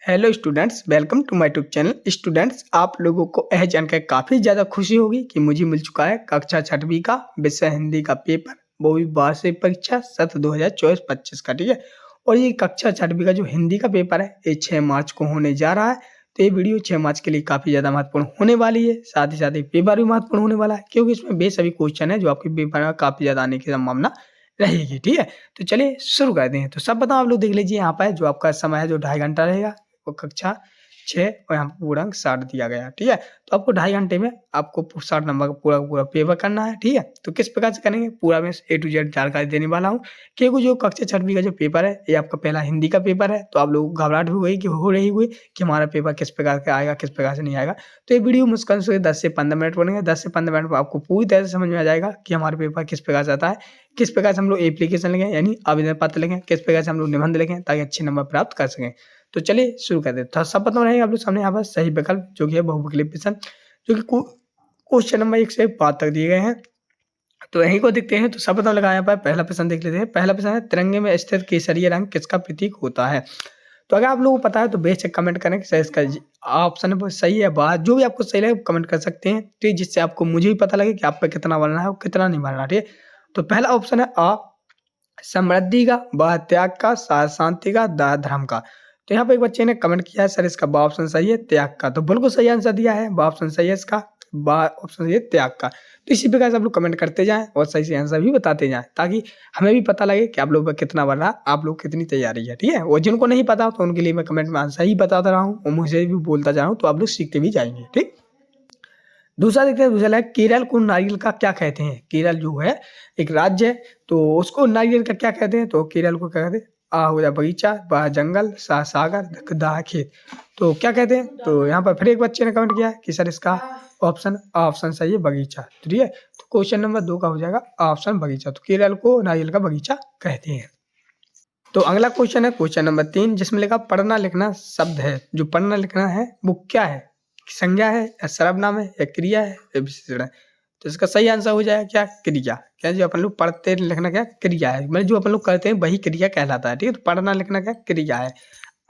Hello students, welcome to my YouTube channel. Students, आप लोगों को यह जानकर काफ़ी ज़्यादा खुशी होगी कि मुझे मिल चुका है कक्षा 6वीं का विषय हिंदी का पेपर, वो भी वार्षिक परीक्षा सत्र 2024-25 का। ठीक है, और ये कक्षा 6वीं का जो हिंदी का पेपर है ये 6 मार्च को होने जा रहा है। तो ये वीडियो 6 मार्च के लिए काफ़ी ज़्यादा महत्वपूर्ण होने वाली है। साथ ही पेपर भी महत्वपूर्ण होने वाला है, क्योंकि इसमें वे सभी क्वेश्चन है जो आपके पेपर में काफ़ी ज़्यादा आने की संभावना रहेगी। ठीक है, तो चलिए शुरू करते हैं। तो सब बताओ, आप लोग देख लीजिए यहाँ पर जो आपका समय है जो 2.5 घंटा रहेगा, वो कक्षा 6 और यहाँ पे पूर्णांक 60 दिया गया है। ठीक है, तो आपको 2.5 घंटे में आपको 60 नंबर का पूरा पेपर करना है। ठीक है, तो किस प्रकार से करेंगे पूरा मैं A to Z जानकारी देने वाला हूँ, क्योंकि जो कक्षा 6वीं का जो पेपर है ये आपका पहला हिंदी का पेपर है। तो आप लोगों को घबराहट हो रही हुई कि हमारा पेपर किस प्रकार का आएगा, किस प्रकार से नहीं आएगा। तो ये वीडियो मुश्किल से 10 से 15 मिनट बनेगा। 10 से 15 मिनट में आपको पूरी तरह से समझ में आ जाएगा कि हमारा पेपर किस प्रकार से आता है, किस प्रकार से हम लोग एप्लीकेशन लिखें यानी आवेदन पत्र लिखें, किस प्रकार से हम लोग निबंध लिखें ताकि अच्छे नंबर प्राप्त कर सकें। तो चलिए शुरू करते हैं। तो सब पता रहेगा आप लोग सामने यहाँ पर सही विकल्प जो कि है बहुविकल्प प्रश्न, जो कि क्वेश्चन नंबर 1 से 5 तक दिए गए हैं। तो यहीं को देखते हैं। तो सब पता लगा यहाँ पर पहला प्रश्न देख लेते हैं। पहला प्रश्न है, तिरंगे में स्थित केसरिया रंग किसका प्रतीक होता है। तो अगर आप लोगों को पता है तो बेशक कमेंट करें कि इसका ऑप्शन सही है बात, जो भी आपको सही लगे कमेंट कर सकते हैं। ठीक, जिससे आपको मुझे भी पता लगे कि आप पे कितना बनना है और कितना नहीं बनना। ठीक है, तो पहला ऑप्शन है आ, समृद्धि का, ब त्याग का, सा शांति का, द धर्म का। तो यहाँ पे एक बच्चे ने कमेंट किया है, सर इसका ब ऑप्शन सही है त्याग का। तो बिल्कुल सही आंसर दिया है, ब ऑप्शन सही है इसका, ब ऑप्शन सही है त्याग का। तो इसी प्रकार से आप लोग कमेंट करते जाएं और सही से आंसर भी बताते जाएं, ताकि हमें भी पता लगे कि आप लोगों का कितना बन रहा है, आप लोग कितनी तैयारी है। ठीक है, और जिनको नहीं पता तो उनके लिए मैं कमेंट में आंसर ही बताता रहा हूँ और मुझे भी बोलता जा रहा हूँ, तो आप लोग सीखते भी जाएंगे। ठीक, दूसरा देखते हैं। दूसरा है, केरल को नारियल का क्या कहते हैं। केरल जो है एक राज्य है, तो उसको नारियल का क्या कहते हैं। तो केरल को क्या कहते हैं, आ हो जा बगीचा, बा जंगल, सा सागर, दा खेत। तो क्या कहते हैं। तो यहाँ पर फिर एक बच्चे ने कमेंट किया है कि सर इसका ऑप्शन सही है बगीचा। तो ठीक है, तो क्वेश्चन नंबर 2 का हो जाएगा ऑप्शन बगीचा। तो केरल को नारियल का बगीचा कहते हैं। तो अगला क्वेश्चन है क्वेश्चन नंबर 3, जिसमें लिखा पढ़ना लिखना शब्द है। जो पढ़ना लिखना है वो क्या है, संज्ञा है या सर्वनाम है या क्रिया है या विशेषण है। तो इसका सही आंसर हो जाएगा क्या, क्रिया। क्या जो अपन लोग पढ़ते लिखना क्या क्रिया है, मतलब जो अपन लोग करते हैं वही क्रिया कहलाता है। ठीक है, तो पढ़ना लिखना क्या क्रिया है।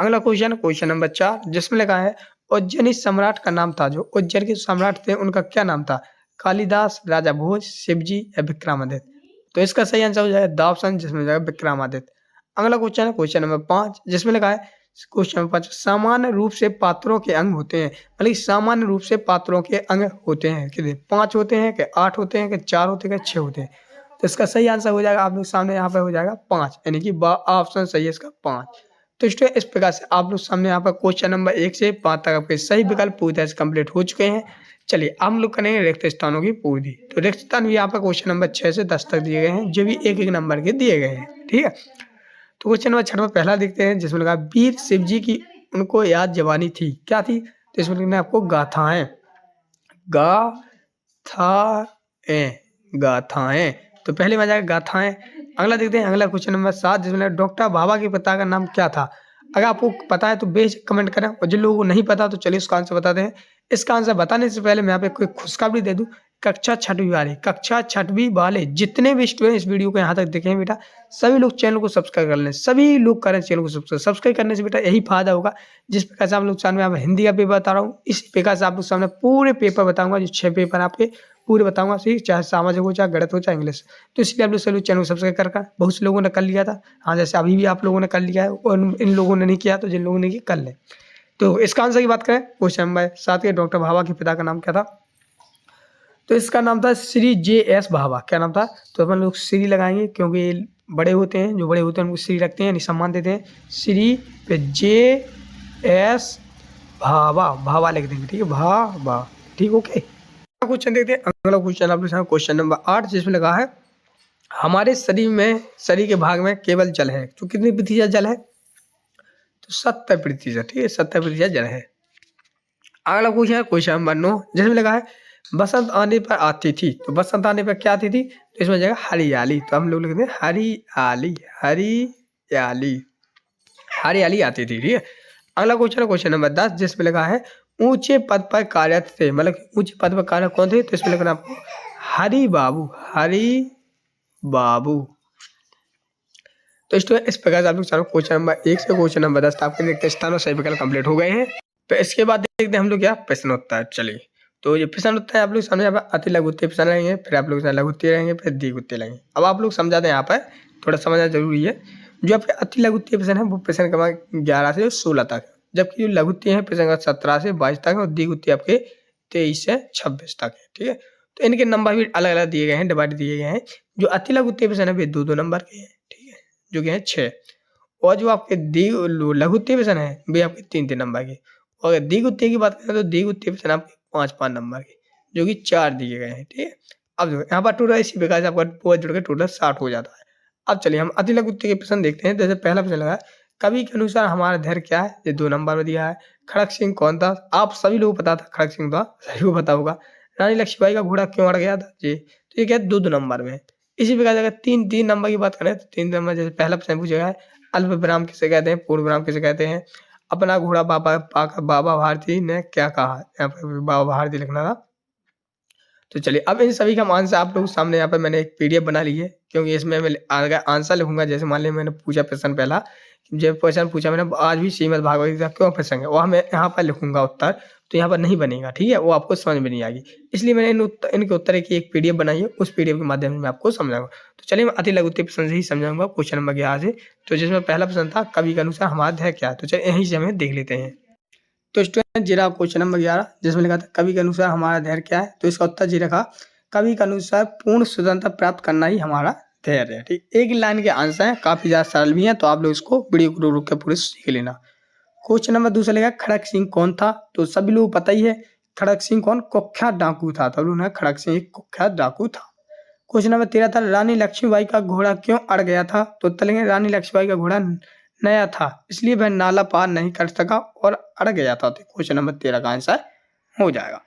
अगला क्वेश्चन क्वेश्चन नंबर 4, जिसमें लिखा है उज्जैनी सम्राट का नाम था। जो उज्जैन के सम्राट थे उनका क्या नाम था, कालिदास, राजा भोज, शिवजी या विक्रमादित्य। तो इसका सही आंसर हो जाएगा द ऑप्शन, जिसमें हो जाएगा विक्रमादित्य। अगला क्वेश्चन है क्वेश्चन नंबर 5, जिसमें लिखा है क्वेश्चन नंबर 5, सामान्य रूप से पात्रों के अंग होते हैं। मतलब सामान्य रूप से पात्रों के अंग होते हैं कितने, 5 होते हैं कि 8 होते हैं कि 4 होते हैं कि 6 होते हैं। तो इसका सही आंसर हो जाएगा आप लोग सामने यहाँ पे हो जाएगा 5, यानी कि ऑप्शन सही है इसका 5। तो स्टूडेंट इस प्रकार से आप लोग सामने यहाँ पर क्वेश्चन नंबर 1 से 5 तक आपके सही विकल्प पूरी तरह से कंप्लीट हो चुके हैं। चलिए हम लोग करेंगे रिक्त स्थानों की पूर्ति। तो रिक्त स्थान भी यहाँ पर क्वेश्चन नंबर 6 से 10 तक दिए गए हैं, जो भी एक एक नंबर के दिए गए हैं। ठीक है, तो क्वेश्चन नंबर 6 में पहला देखते हैं, जिसमें लगा वीर शिव जी की उनको याद जवानी थी, क्या थी। तो इसमें लिखना है आपको गाथाएं, गाथाएं, गाथाएं। तो पहले में आ जाएगा गाथाएं। अगला देखते हैं अगला क्वेश्चन नंबर 7, जिसमें डॉक्टर बाबा के पिता का नाम क्या था। अगर आपको पता है तो बेशक कमेंट करें, और जिन लोगों को नहीं पता तो चलिए इसका आंसर बताते हैं। इसका आंसर बताने से पहले मैं यहाँ पे कोई खुशखबरी दे दूं। कक्षा 6वीं वाले जितने भी स्टूडेंट इस वीडियो को यहाँ तक देखें बेटा, सभी लोग चैनल को सब्सक्राइब कर लें। सभी लोग करें चैनल को सब्सक्राइब करने से बेटा यही फायदा होगा। जिस प्रकार से आप लोग सामने मैं हिंदी का पेपर बता रहा हूँ, इसी प्रकार से आप लोग सामने पूरे पेपर बताऊंगा। जो 6 पेपर आपके पूरे बताऊंगा, ठीक, चाहे सामाजिक हो, चाहे गणित हो, चाहे इंग्लिश। तो इसलिए आप लोग सभी चैनल को सब्सक्राइब कर बहुत से लोगों ने कर लिया था। हाँ, जैसे अभी भी आप लोगों ने कर लिया है, और इन लोगों ने नहीं किया तो जिन लोगों ने किया कर लें। तो इसका आंसर की बात करें क्वेश्चन नंबर 7 के, डॉक्टर भाभा के पिता का नाम क्या था। तो इसका नाम था श्री JS भाभा। क्या नाम था, तो अपन लोग श्री लगाएंगे क्योंकि बड़े होते हैं, जो बड़े होते हैं उनको श्री रखते हैं, यानी सम्मान देते हैं। श्री पे JS भाभा, भाभा लिख देंगे। ठीक है, भाभा। ठीक, ओके। क्वेश्चन देखते हैं अगला क्वेश्चन आप लोग क्वेश्चन नंबर 8, जिसमें लगा है हमारे शरीर के भाग में केवल जल है। तो कितनी प्रतिशत जल है, तो 70%। ठीक है, 70% जल है। अगला क्वेश्चन है क्वेश्चन नंबर 9, जिसमें लगा है बसंत आने पर आती थी। तो बसंत आने पर क्या आती थी, तो इसमें जाएगा हरियाली। तो हम लोग लिखते हैं हरियाली, हरियाली, हरियाली आती थी। ठीक है, अगला क्वेश्चन है क्वेश्चन नंबर 10, जिसमें लगा है ऊंचे पद पर कार्यरत थे। मतलब ऊंचे पद पर कार्यरत कौन थे, तो इसमें लिखना आपको हरि बाबू, हरि बाबू। तो स्टूडेंट इस प्रकार से आप लोग चारों क्वेश्चन नंबर 1 से क्वेश्चन नंबर 10 आपके देखते स्थान और सही विकल्प कंप्लीट हो गए हैं। तो इसके बाद देखते हैं हम लोग क्या प्रश्नोत्तर। चलिए, तो ये प्रश्नोत्तर आप लोग समझ अति लघु उत्तर प्रश्न रहेंगे, फिर आप लोग लघु उत्तर रहेंगे, फिर दीर्घ उत्तर रहेंगे। अब आप लोग समझा दें, यहाँ पर थोड़ा समझना जरूरी है। जो आपके अति लघु उत्तर प्रश्न है वो प्रश्न क्रमांक 11 से 16 तक, जबकि जो लघु उत्तर है प्रश्न क्रमांक 17 से 22 तक है, और दीर्घ उत्तर आपके 23 से 26 तक है। ठीक है, तो इनके नंबर भी अलग अलग दिए गए हैं, डिवाइड दिए गए हैं। जो अति लघु उत्तर प्रश्न है वे 2-2 नंबर के हैं, ठीक है, जो कि है 6। और जो आपके लघु उत्तर प्रश्न है वे आपके 3-3 नंबर के। और अगर दीर्घ उत्तर की बात करें तो दीर्घ उत्तर प्रश्न आपके 5-5 नंबर के, जो कि 4 दिए गए हैं। ठीक है, अब देखो यहाँ पर टोटल इसी प्रकार से आपका पूरा जुड़ के टोटल 60 हो जाता है। अब चलिए हम अति लघु उत्तर के प्रश्न देखते हैं। जैसे पहला प्रश्न लगा, कवि के अनुसार हमारा धैर्य क्या है, ये 2 नंबर में दिया है। खड़ग सिंह कौन था? आप सभी लोगों को पता था, खड़ग सिंह था, सभी को पता होगा। रानी लक्ष्मीबाई का घोड़ा क्यों अड़ गया था जी, तो ये क्या 2-2 नंबर में। इसी प्रकार से अगर 3-3 नंबर की बात करें तो 3 नंबर, जैसे पहला प्रश्न पूछा है, अल्प विराम किसे कहते हैं, पूर्ण विराम किसे कहते हैं, अपना घोड़ा बाबा पाकर बाबा भारती ने क्या कहा, यहाँ पर बाबा भारती लिखना था। तो चलिए अब इन सभी का आंसर आप लोगों के सामने यहाँ पे मैंने एक पीडीएफ बना ली है, क्योंकि इसमें मैं अगर आंसर लिखूंगा, जैसे मान लिया मैंने पूछा प्रश्न पहला, जब क्वेश्चन पूछा मैंने आज भी श्रीमद् भागवत गीता क्यों प्रसंग है, वह मैं यहाँ पर लिखूंगा उत्तर, तो यहाँ पर नहीं बनेगा। ठीक है, वो आपको समझ में नहीं आएगी, इसलिए मैंने इनके उत्तर की एक पीडीएफ बनाई है, उस पीडीएफ के माध्यम से मैं आपको समझाऊंगा। तो चलिए मैं अति लघु उत्तर प्रश्न से ही समझाऊंगा क्वेश्चन नंबर 11 से। तो जिसमें पहला प्रश्न था कवि के अनुसार हमारा धैर्य क्या है, तो चलिए यहीं से हमें देख लेते हैं। तो स्टूडेंट जी रहा क्वेश्चन नंबर 11, जिसमें लिखा था कवि के अनुसार हमारा धैर्य क्या है, तो इसका उत्तर जी रखा, कवि के अनुसार पूर्ण स्वतंत्रता प्राप्त करना ही हमारा धैर्य है। ठीक, एक लाइन के आंसर हैं, काफी ज्यादा सरल भी हैं, तो आप लोग इसको वीडियो को रुक के पूरे सीख लेना। क्वेश्चन नंबर 2 से लेगा, खड़ग सिंह कौन था, तो सभी लोग पता ही है खड़ग सिंह कौन, कुख्यात डाकू था, तो उन्होंने खड़ग सिंह एक कुख्यात डाकू था। क्वेश्चन नंबर 13 था, रानी लक्ष्मीबाई का घोड़ा क्यों अड़ गया था, तो उत्तर लेंगे रानी लक्ष्मीबाई का घोड़ा नया था, इसलिए वह नाला पार नहीं कर सका और अड़ गया था। तो क्वेश्चन नंबर 13 का आंसर हो जाएगा।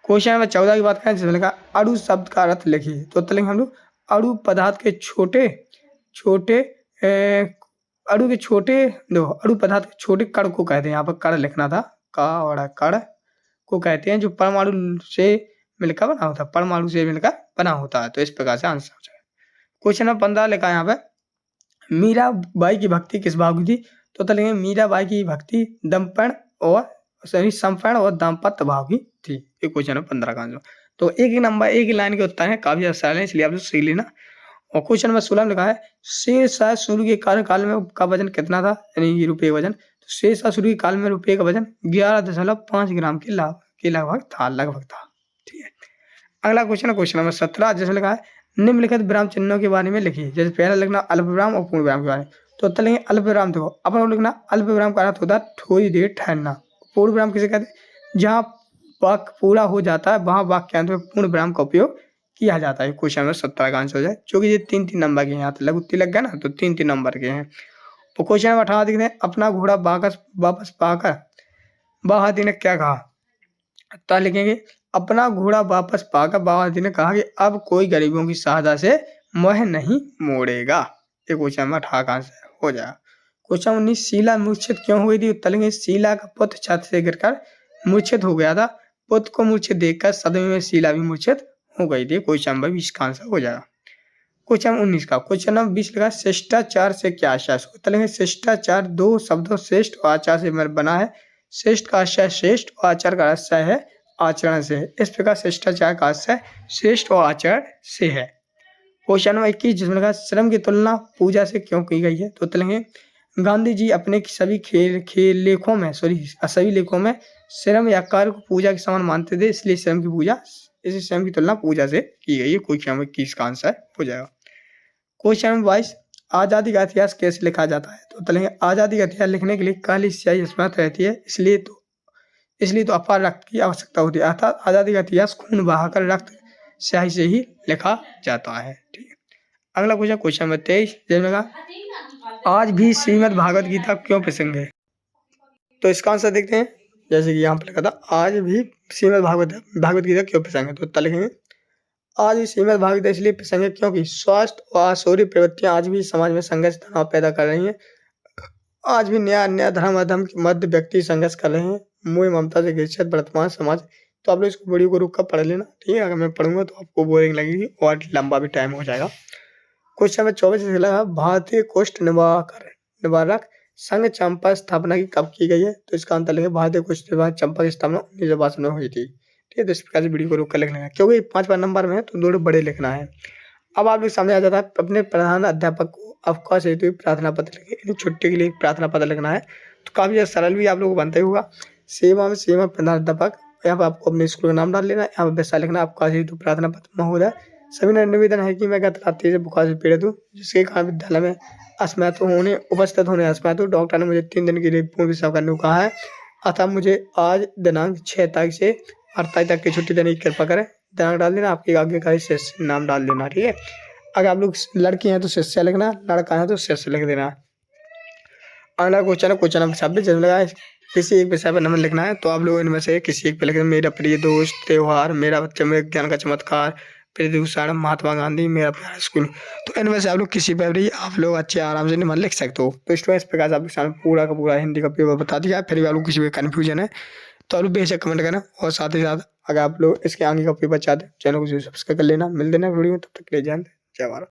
क्वेश्चन नंबर 14 की बात करें, जिसमें लिखा अड़ु शब्द का अर्थ लिखिए, तो उत्तर लेंगे हम लोग अड़ु पदार्थ के छोटे छोटे अड़ु के छोटे, देखो अड़ु पदार्थ के छोटे कण को कहते हैं, यहाँ पर कण लिखना था, का और कण को कहते हैं, जो परमाणु से मिलकर बना होता है, परमाणु से मिलकर बना होता है। तो इस प्रकार से आंसर हो जाएगा। क्वेश्चन नंबर 15 लिखा है यहाँ पे, मीराबाई की भक्ति किस भाव की थी, तो उत्तर लेंगे मीराबाई की भक्ति संपर्ण और दाम्पत्य भाव की थी। ये क्वेश्चन नंबर 15 का आंसर। तो एक लाइन के उत्तर है, काफी आसान है, इसलिए आप लोग सीख लेना। और क्वेश्चन नंबर 16 में लिखा है, शेरशाह सूर्य के कार्यकाल में का वजन कितना था, यानी रुपये का वजन। तो शेरशाह सूर्य के काल में रुपये का वजन 11.5 ग्राम के लगभग था। ठीक है, अगला क्वेश्चन है क्वेश्चन नंबर 17, जिसमें लिखा है निम्नलिखित विराम चिन्हों के बारे में लिखिए। जैसे पहला लिखना अल्प विराम और पूर्ण विराम के बारे में, तो उत्तर लेंगे अल्प विराम। देखो अपन लोग लिखना अल्प विराम का अर्थ होता है थोड़ी देर ठहरना। पूर्ण विराम किसे कहते हैं, जहाँ वाक्य पूरा हो जाता है वहां वाक्य अंत में पूर्ण विराम का उपयोग किया जाता है। क्वेश्चन नंबर 17 का आंसर हो जाए, जो कि ये 3-3 नंबर के हैं, यहाँ लघु उत्तर लग गया ना, तो 3-3 नंबर के हैं। तो क्वेश्चन नंबर 18 देखते हैं, अपना घोड़ा वापस पाकर बाहादी ने क्या कहा, तो लिखेंगे अपना घोड़ा वापस पाकर बाबाजी ने कहा कि अब कोई गरीबों की सहायता से मुँह नहीं मोड़ेगा। ये क्वेश्चन नंबर 18 का आंसर हो जाएगा। क्वेश्चन 19, शीला मूर्छित क्यों हो गई थी, उत्तर लेंगे शीला का पुत्र छत से गिरकर मूर्छित हो गया था, पुत्र को मूर्छित देखकर सदमे में शीला भी मूर्छित हो गई थी। क्वेश्चन नंबर 20 का आंसर हो जाएगा। क्वेश्चन 19 का क्वेश्चन नंबर 20 लगा, शिष्टाचार से क्या आशय, उत्तर लेंगे शिष्टाचार 2 शब्दों श्रेष्ठ और आचार से बना है। श्रेष्ठ का आशय श्रेष्ठ और आचार का आशय है आचरण से है। इस प्रकार शिष्टाचार का आशय श्रेष्ठ और आचरण से है। क्वेश्चन नंबर 21, जिसमें लगा श्रम की तुलना पूजा से क्यों की गई है, तो उत्तर लेंगे गांधी जी अपने सभी लेखों में श्रम या कार्य को पूजा के समान मानते थे, इसलिए श्रम की तुलना पूजा से की गई है। क्वेश्चन नंबर 21 का आंसर हो जाएगा। क्वेश्चन नंबर 22, आजादी का इतिहास कैसे लिखा जाता है, तो उत्तर लेंगे आजादी का इतिहास लिखने के लिए काली स्याही स्मृत रहती है, इसलिए तो अपार रक्त की आवश्यकता होती है, अर्थात आजादी का इतिहास खून बहाकर रक्त स्याही से ही लिखा जाता है। ठीक है, अगला क्वेश्चन नंबर 23, आज भी श्रीमद् भागवत गीता क्यों प्रसंग है, तो इसका आंसर देखते हैं। जैसे कि यहाँ पर लिखा था आज भी श्रीमद् भागवत गीता क्यों प्रसंग है, तो उत्तर लिखेंगे आज भी श्रीमद् भागवत गीता इसलिए प्रसंग है क्योंकि स्वास्थ्य और आसुरी प्रवृत्तियां आज भी समाज में संघर्ष तनाव पैदा कर रही हैं। आज भी न्याय अन्याय धर्म अधर्म के मध्य व्यक्ति संघर्ष कर रहे हैं, मोह ममता से घिरछत वर्तमान समाज। तो आप लोग इसको वीडियो को रुक कर पढ़ लेना, ठीक है, अगर मैं पढ़ूंगा तो आपको बोरिंग लगेगी और लंबा भी टाइम हो जाएगा। क्वेश्चन नंबर 24 से लगा भारतीय कोस्ट निवारक संघ चंपा स्थापना की कब की गई है? तो इसका आंसर लिखे भारतीय कोस्ट निवारक चंपा की स्थापना 1962 में हुई थी। ठीक है, तो इस प्रकार से वीडियो को रोक कर लिखना है क्योंकि 5वां नंबर में है तो दो बड़े लिखना है। अब आप लोग सामने आ जाता है अपने प्रधान अध्यापक को अवकाश हेतु प्रार्थना पत्र लिखे, यानी छुट्टी के लिए प्रार्थना पत्र लिखना है। तो काफी ज्यादा सरल भी आप लोगों को बनता ही होगा। सेवा में सेवा प्रधान अध्यापक, यहाँ पर आपको अपने स्कूल का नाम डाल लेना है, यहाँ पर विषय लिखना है अवकाश हेतु प्रार्थना पत्र। महोदय, सभी निवेदन है कि मैं गत रात्रि से बुखार से पीड़ित हूँ, जिसके कारण विद्यालय में उपस्थित होने असमर्थ हूँ। डॉक्टर ने मुझे 3 दिन के लिए पूर्ण विश्राम करने को कहा है, अतः मुझे आज दिनांक 6 तारीख से 8 तारीख तक की छुट्टी देने की कृपा करें। दिनांक डाल देना, आपके आगे का शिष्य नाम डाल देना। ठीक है, अगर आप लोग लड़की हैं तो शिष्य लिखना, लड़का है तो शिष्य लिख देना। अगला क्वेश्चन नंबर 26 जिसमें लगा है किसी एक विषय पर नंबर लिखना है। तो आप लोग इनमें से किसी एक पे लिखें। मेरा प्रिय दोस्त, त्योहार, मेरा बच्चा, मेरे ज्ञान का चमत्कार, प्रदूषण, महात्मा गांधी, मेरा प्यारा स्कूल। तो इनमें से आप लोग किसी पर भी आप लोग अच्छे आराम से नंबर लिख सकते हो। तो इस प्रकार से आप लोग सामने पूरा का पूरा हिंदी का पेपर बता दिया। फिर भी आप लोग किसी भी कन्फ्यूजन है तो आप लोग बेशक कमेंट करना, और साथ ही साथ अगर आप लोग इसके आगे का पेपर चाहते हैं चैनल को सब्सक्राइब कर लेना। मिलते हैं वीडियो में, तब तक के लिए जय हिंद, जय भारत।